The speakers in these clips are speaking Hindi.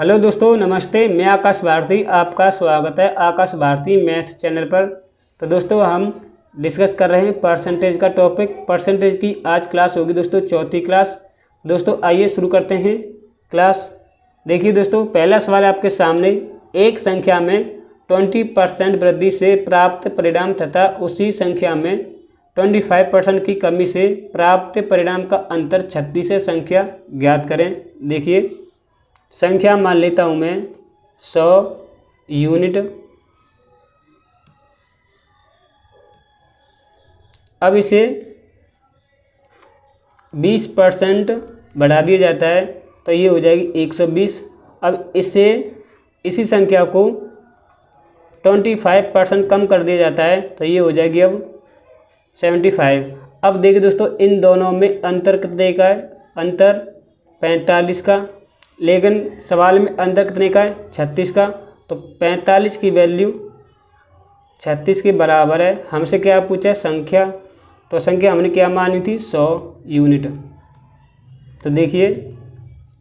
हेलो दोस्तों, नमस्ते। मैं आकाश भारती, आपका स्वागत है आकाश भारती मैथ्स चैनल पर। तो दोस्तों, हम डिस्कस कर रहे हैं परसेंटेज का टॉपिक। परसेंटेज की आज क्लास होगी दोस्तों, चौथी क्लास। दोस्तों आइए शुरू करते हैं क्लास। देखिए दोस्तों, पहला सवाल आपके सामने। एक संख्या में 20% वृद्धि से प्राप्त परिणाम तथा उसी संख्या में 25% की कमी से प्राप्त परिणाम का अंतर 36 है। संख्या ज्ञात करें। देखिए, संख्या मान लेता हूँ मैं 100 यूनिट। अब इसे 20% बढ़ा दिया जाता है तो ये हो जाएगी 120। अब इससे इसी संख्या को 25% कम कर दिया जाता है तो ये हो जाएगी अब 75। अब देखिए दोस्तों, इन दोनों में अंतर कितने का है? अंतर 45 का। लेकिन सवाल में अंतर कितने का है? 36 का। तो 45 की वैल्यू 36 के बराबर है। हमसे क्या पूछा है? संख्या। तो संख्या हमने क्या मानी थी? 100 यूनिट। तो देखिए,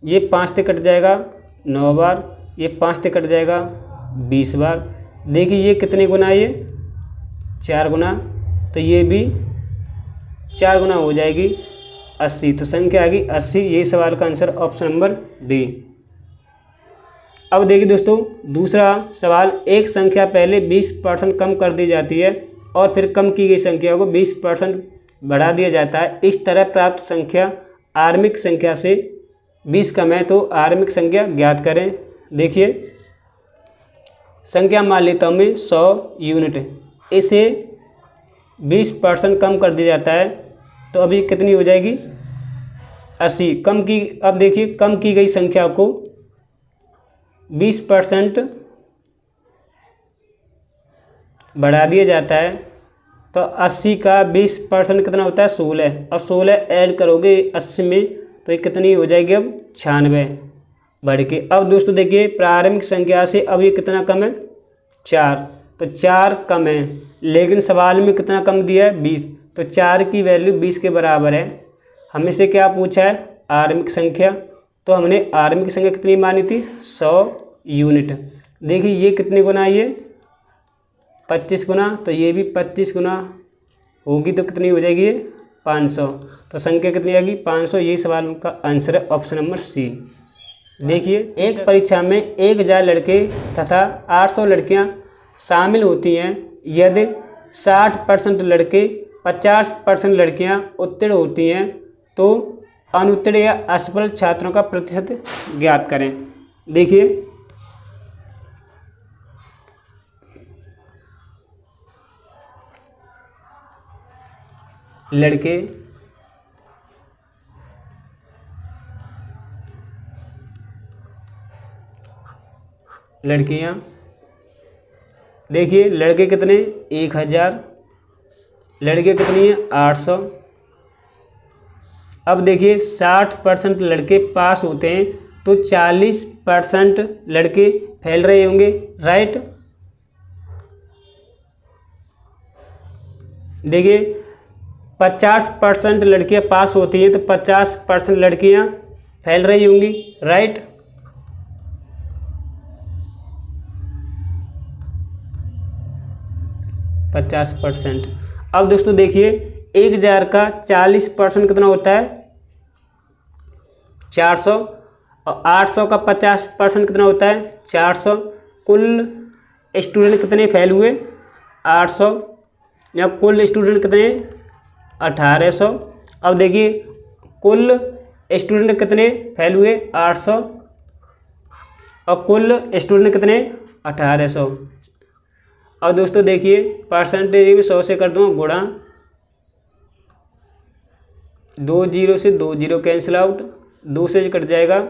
ये 5 से कट जाएगा 9 बार, ये 5 से कट जाएगा 20 बार। देखिए ये कितने गुना है? ये 4 गुना। तो ये भी 4 गुना हो जाएगी 80। तो संख्या आ गई 80। यही सवाल का आंसर ऑप्शन नंबर डी। अब देखिए दोस्तों, दूसरा सवाल। एक संख्या पहले 20% कम कर दी जाती है और फिर कम की गई संख्या को 20% बढ़ा दिया जाता है। इस तरह प्राप्त संख्या आर्मिक संख्या से 20 कम है, तो आर्मिक संख्या ज्ञात करें। देखिए, संख्या मान लेता हूँ मैं 100 यूनिट। इसे 20% कम कर दिया जाता है तो अभी कितनी हो जाएगी? 80। कम की, अब देखिए, कम की गई संख्या को 20% बढ़ा दिया जाता है तो 80 का 20% कितना होता है? 16। अब 16 ऐड करोगे 80 में तो ये कितनी हो जाएगी? अब 96 बढ़ के। अब दोस्तों देखिए, प्रारंभिक संख्या से अब ये कितना कम है? 4। तो 4 कम है, लेकिन सवाल में कितना कम दिया है? 20। तो 4 की वैल्यू 20 के बराबर है। हमें से क्या पूछा है? आर्मिक संख्या। तो हमने आर्मिक संख्या कितनी मानी थी? 100 यूनिट। देखिए ये कितने गुना है? ये 25 गुना। तो ये भी 25 गुना होगी तो कितनी हो जाएगी? ये 500। तो संख्या कितनी आएगी? 500। यही सवाल का आंसर है ऑप्शन नंबर सी। देखिए, एक परीक्षा में 1000 लड़के तथा 800 लड़कियां शामिल होती हैं। यदि 60% लड़के 50% लड़कियां उत्तीर्ण होती हैं तो अनुत्तीर्ण या असफल छात्रों का प्रतिशत ज्ञात करें। देखिए, लड़के लड़कियां। देखिए, लड़के कितने? 1000। लड़के कितनी है? 800। अब देखिए, 60% लड़के पास होते हैं तो 40% लड़के फेल रहे होंगे, राइट? देखिए, 50% लड़कियां पास होती हैं तो 50% लड़कियां फेल रही होंगी, राइट? %50। अब दोस्तों देखिए, 1000 का 40% कितना होता है? 400। और 800 का 50% कितना होता है? 400। कुल स्टूडेंट कितने फेल हुए? 800। या कुल स्टूडेंट कितने? 1800। अब देखिए, कुल स्टूडेंट कितने फेल हुए? 800। और कुल स्टूडेंट कितने? 1800। और दोस्तों देखिए, परसेंटेज भी 100 से कर दूँगा गुणा। 2 0 से 2 0 कैंसिल आउट। 2 से कट जाएगा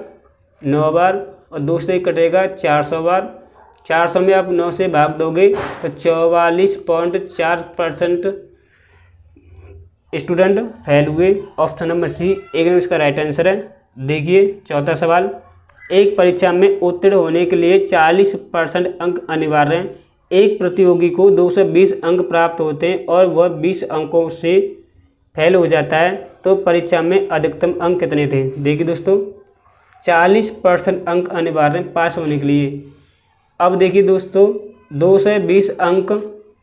9 बार और 2 से कटेगा 400 बार। 400 में आप 9 से भाग दोगे तो 44.4% स्टूडेंट फेल हुए। ऑप्शन नंबर सी एकदम इसका राइट आंसर है। देखिए, चौथा सवाल। एक परीक्षा में उत्तीर्ण होने के लिए 40% अंक अनिवार्य हैं। एक प्रतियोगी को 220 अंक प्राप्त होते हैं और वह 20 अंकों से फेल हो जाता है तो परीक्षा में अधिकतम अंक कितने थे? देखिए दोस्तों, 40% अंक अनिवार्य हैं पास होने के लिए। अब देखिए दोस्तों, 2 से 20 अंक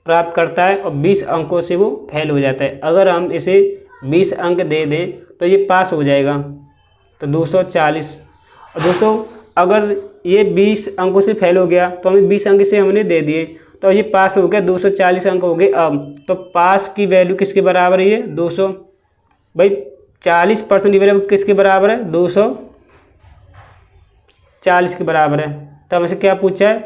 प्राप्त करता है और 20 अंकों से वो फेल हो जाता है। अगर हम इसे 20 अंक दे दें तो ये पास हो जाएगा, तो 240। और दोस्तों अगर ये 20 अंकों से फेल हो गया तो हमें 20 अंक से हमने दे दिए, तो ये पास हो गया, 240 अंक हो गए। अब तो पास की वैल्यू किसके बराबर है? ये 200, भाई 40% की वैल्यू किसके बराबर है? 240 के बराबर है। तो हमसे क्या पूछा है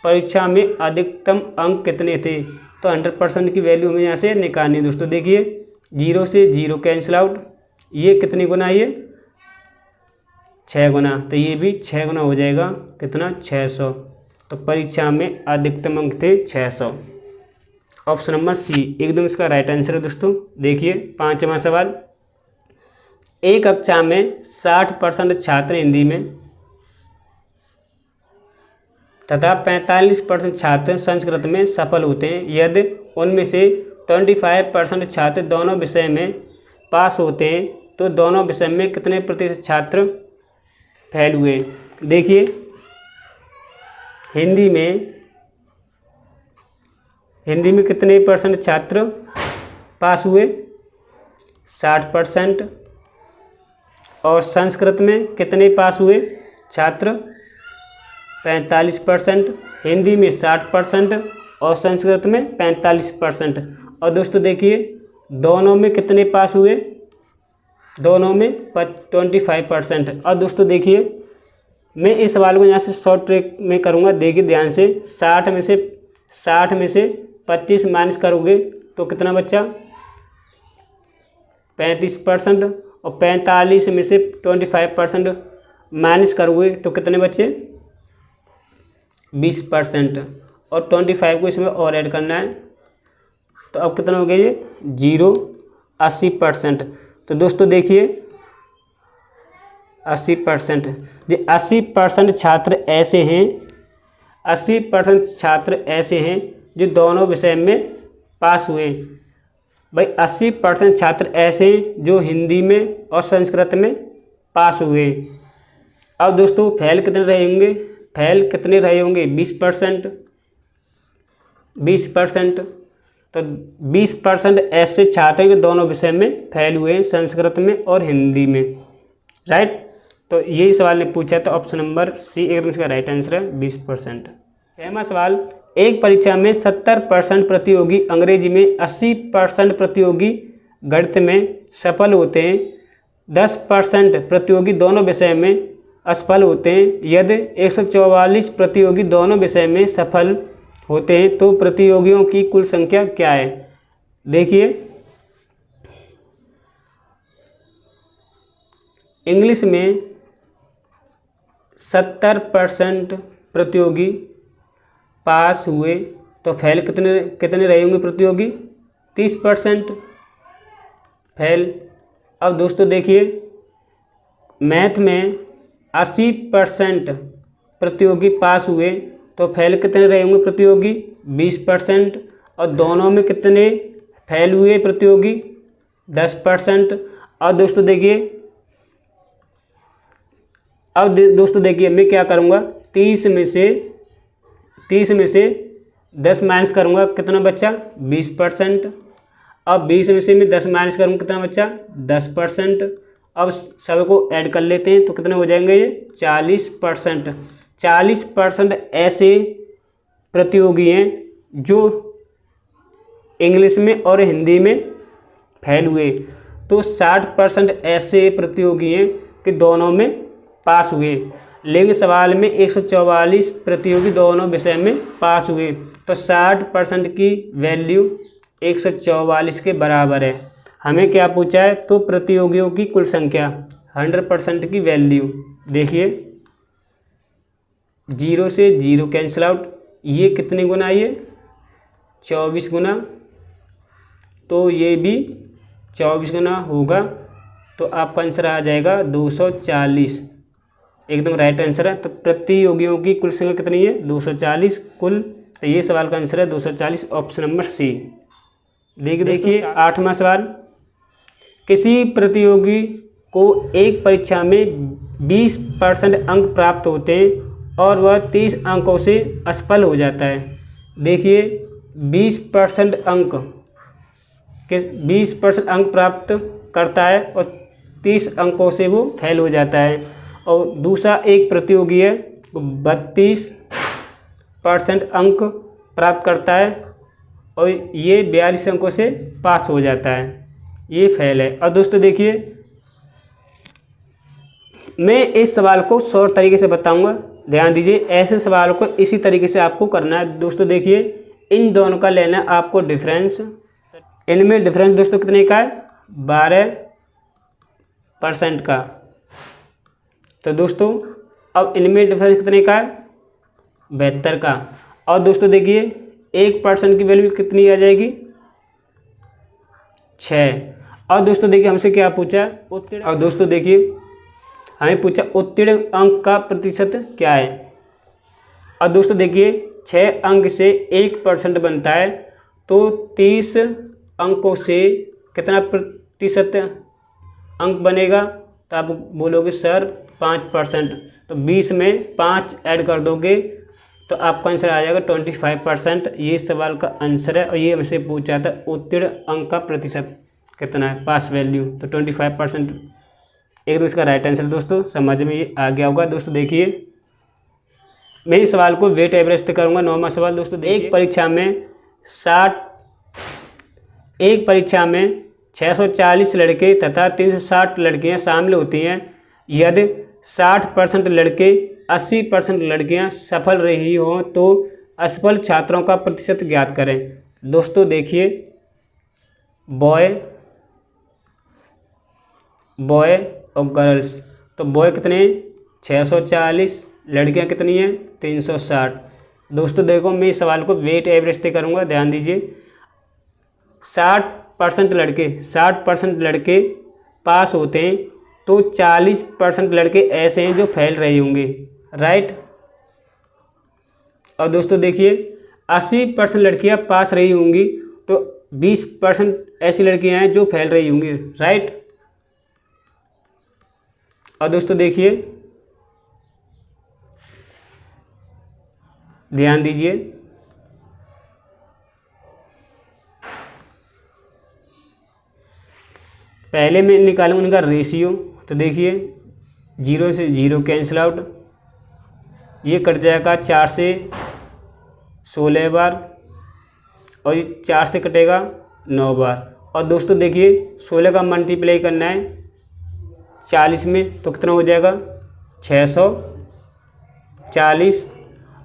परीक्षा में अधिकतम अंक कितने थे? तो 100% की वैल्यू हमें यहाँ से निकालनी है। दोस्तों देखिए, 0 से 0 कैंसिल आउट, ये कितनी गुना? ये 6 गुना, तो ये भी 6 गुना हो जाएगा, कितना? 600। तो परीक्षा में अधिकतम अंक थे 600। ऑप्शन नंबर सी एकदम इसका राइट आंसर है। दोस्तों देखिए 5वां सवाल, एक कक्षा में 60% छात्र हिंदी में तथा 45% छात्र संस्कृत में सफल होते हैं। यदि उनमें से 25% छात्र दोनों विषय में पास होते हैं तो दोनों विषय में कितने प्रतिशत छात्र फेल हुए? देखिए हिंदी में कितने % छात्र पास हुए? 60%। और संस्कृत में कितने पास हुए छात्र? 45%। हिंदी में 60% और संस्कृत में 45%। और दोस्तों देखिए दोनों में कितने पास हुए? दोनों में 25%। और दोस्तों देखिए मैं इस सवाल को यहाँ से शॉर्ट ट्रिक में करूँगा, देखिए ध्यान से। 60 में से 25 माइनस करोगे तो कितना बचा? 35%। और 45 में से 25% माइनस करोगे तो कितने बचे? 20%। और 25 को इसमें और ऐड करना है, तो अब कितना हो गया? ये 0, 80%। तो दोस्तों देखिए 80%, जो 80% छात्र ऐसे हैं, 80% छात्र ऐसे हैं जो दोनों विषय में पास हुए। भाई 80% छात्र ऐसे हैं जो हिंदी में और संस्कृत में पास हुए। अब दोस्तों फेल कितने रहे होंगे? फेल कितने रहे होंगे? 20%। 20%। तो 20% ऐसे छात्र हैं जो दोनों विषय में फेल हुए हैं, संस्कृत में और हिंदी में। राइट, तो यही सवाल ने पूछा, तो ऑप्शन नंबर सी एकदम इसका राइट आंसर है, 20%। 6वां सवाल, एक परीक्षा में 70% प्रतियोगी अंग्रेजी में, 80% प्रतियोगी गणित में सफल होते हैं, 10% प्रतियोगी दोनों विषय में असफल होते हैं। यदि 144 प्रतियोगी दोनों विषय में सफल होते हैं तो प्रतियोगियों की कुल संख्या क्या है? देखिए इंग्लिश में 70% प्रतियोगी पास हुए तो फेल कितने रहे होंगे प्रतियोगी? 30% फेल। अब दोस्तों देखिए मैथ में 80% प्रतियोगी पास हुए तो फेल कितने रहे होंगे प्रतियोगी? 20%। और दोनों में कितने फेल हुए प्रतियोगी? 10%। और दोस्तों देखिए मैं क्या करूँगा, 30 में से 10 माइनस करूँगा, कितना बच्चा? 20%। अब 20 में से मैं 10 माइनस करूँगा, कितना बच्चा? 10%। अब सबको ऐड कर लेते हैं तो कितने हो जाएंगे? ये 40%। 40% ऐसे प्रतियोगी हैं जो इंग्लिश में और हिंदी में फेल हुए, तो 60% ऐसे प्रतियोगी हैं कि दोनों में पास हुए। लेकिन सवाल में 144 प्रतियोगी दोनों विषय में पास हुए, तो 60% की वैल्यू 144 के बराबर है। हमें क्या पूछा है? तो प्रतियोगियों की कुल संख्या, 100% की वैल्यू। देखिए 0 से 0 कैंसिल आउट, ये कितनी गुना? ये 24 गुना, तो ये भी 24 गुना होगा, तो आपका आंसर आ जाएगा 240। एकदम राइट आंसर है। तो प्रतियोगियों की कुल संख्या कितनी है? 240 कुल। तो ये सवाल का आंसर है 240, ऑप्शन नंबर सी। देखिए 8वां सवाल, किसी प्रतियोगी को एक परीक्षा में 20% अंक प्राप्त होते हैं और वह 30 अंकों से असफल हो जाता है। देखिए 20% अंक 20% अंक प्राप्त करता है और 30 अंकों से वो फेल हो जाता है। और दूसरा एक प्रतियोगी है 32% अंक प्राप्त करता है और ये 42 अंकों से पास हो जाता है, ये फेल है। और दोस्तों देखिए मैं इस सवाल को शॉर्ट तरीके से बताऊंगा, ध्यान दीजिए। ऐसे सवाल को इसी तरीके से आपको करना है। दोस्तों देखिए इन दोनों का लेना आपको डिफरेंस। इनमें डिफरेंस दोस्तों कितने का है? 12% का। तो दोस्तों अब इनमें डिफरेंस कितने का है? 72 का। और दोस्तों देखिए 1% की वैल्यू कितनी आ जाएगी? 6। और दोस्तों देखिए हमसे क्या पूछा? उत्तीर्ण। और दोस्तों देखिए हमें पूछा उत्तीर्ण अंक का प्रतिशत क्या है। और दोस्तों देखिए 6 अंक से 1% बनता है, तो 30 अंकों से कितना प्रतिशत अंक बनेगा? तो आप बोलोगे सर 5%। तो 20 में 5 ऐड कर दोगे तो आपका आंसर आ जाएगा 25%। ये सवाल का आंसर है और ये हमसे पूछा था उत्तीर्ण अंक का प्रतिशत कितना है, पास वैल्यू, तो 25%। एकदम इसका राइट आंसर दोस्तों, समझ में ये आ गया होगा। दोस्तों देखिए मैं इस सवाल को वेट एवरेज से करूँगा। 9वां सवाल दोस्तों, एक परीक्षा में 640 लड़के तथा 360 लड़कियां शामिल होती हैं। यदि 60% लड़के 80% लड़कियां सफल रही हों तो असफल छात्रों का प्रतिशत ज्ञात करें। दोस्तों देखिए बॉय और गर्ल्स, तो बॉय कितने 640, लड़कियां कितनी हैं 360। दोस्तों देखो मैं इस सवाल को वेट एवरेज से करूँगा, ध्यान दीजिए। 60% लड़के पास होते हैं तो 40% लड़के ऐसे हैं जो फेल रहे होंगे, राइट। और दोस्तों देखिए 80% लड़कियां पास रही होंगी तो 20% ऐसी लड़कियां हैं जो फेल रही होंगी, राइट। और दोस्तों देखिए ध्यान दीजिए, पहले मैं निकालूंगा इनका रेशियो। तो देखिए 0 से 0 कैंसिल आउट, ये कट जाएगा 4 से 16 बार और ये 4 से कटेगा 9 बार। और दोस्तों देखिए 16 का मल्टीप्लाई करना है 40 में तो कितना हो जाएगा 640।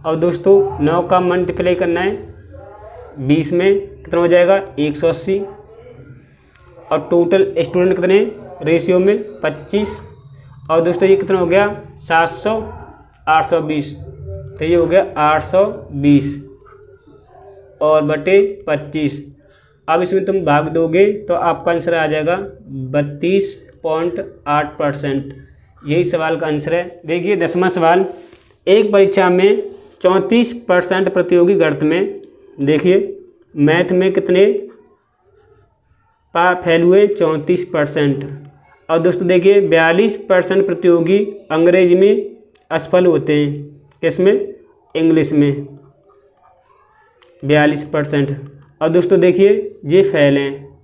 और दोस्तों 9 का मल्टीप्लाई करना है 20 में कितना हो जाएगा 180। और टोटल स्टूडेंट कितने रेशियो में 25। और दोस्तों ये कितना हो गया 700 820, तो ये हो गया 820 और बटे 25। अब इसमें तुम भाग दोगे तो आपका आंसर आ जाएगा 32.8%। यही सवाल का आंसर है। देखिए 10वां सवाल, एक परीक्षा में 34% प्रतियोगी गणित में, देखिए मैथ में कितने फेल हुए 34%। और दोस्तों देखिए 42% प्रतियोगी अंग्रेजी में असफल होते हैं, किसमें? इंग्लिश में 42%। और दोस्तों देखिए ये फेल हैं।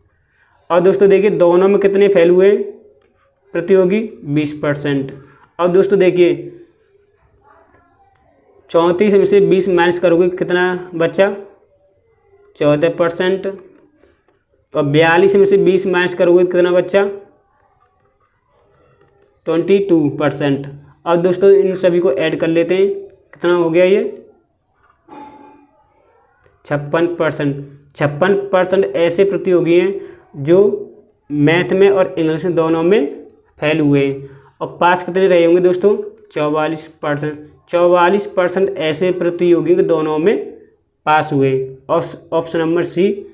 और दोस्तों देखिए दोनों में कितने फेल हुए प्रतियोगी 20%। और दोस्तों देखिए 34 में से 20 माइनस करोगे कितना बचा 14%। और 42 में से 20 माइनस करोगे कितना बचा 22%। और दोस्तों इन सभी को ऐड कर लेते हैं, कितना हो गया ये 56%। 56% ऐसे प्रतियोगी हैं जो मैथ में और इंग्लिश में दोनों में फेल हुए हैं। और पास कितने रहे होंगे दोस्तों 44%। 44% ऐसे प्रतियोगी के दोनों में पास हुए। और ऑप्शन नंबर सी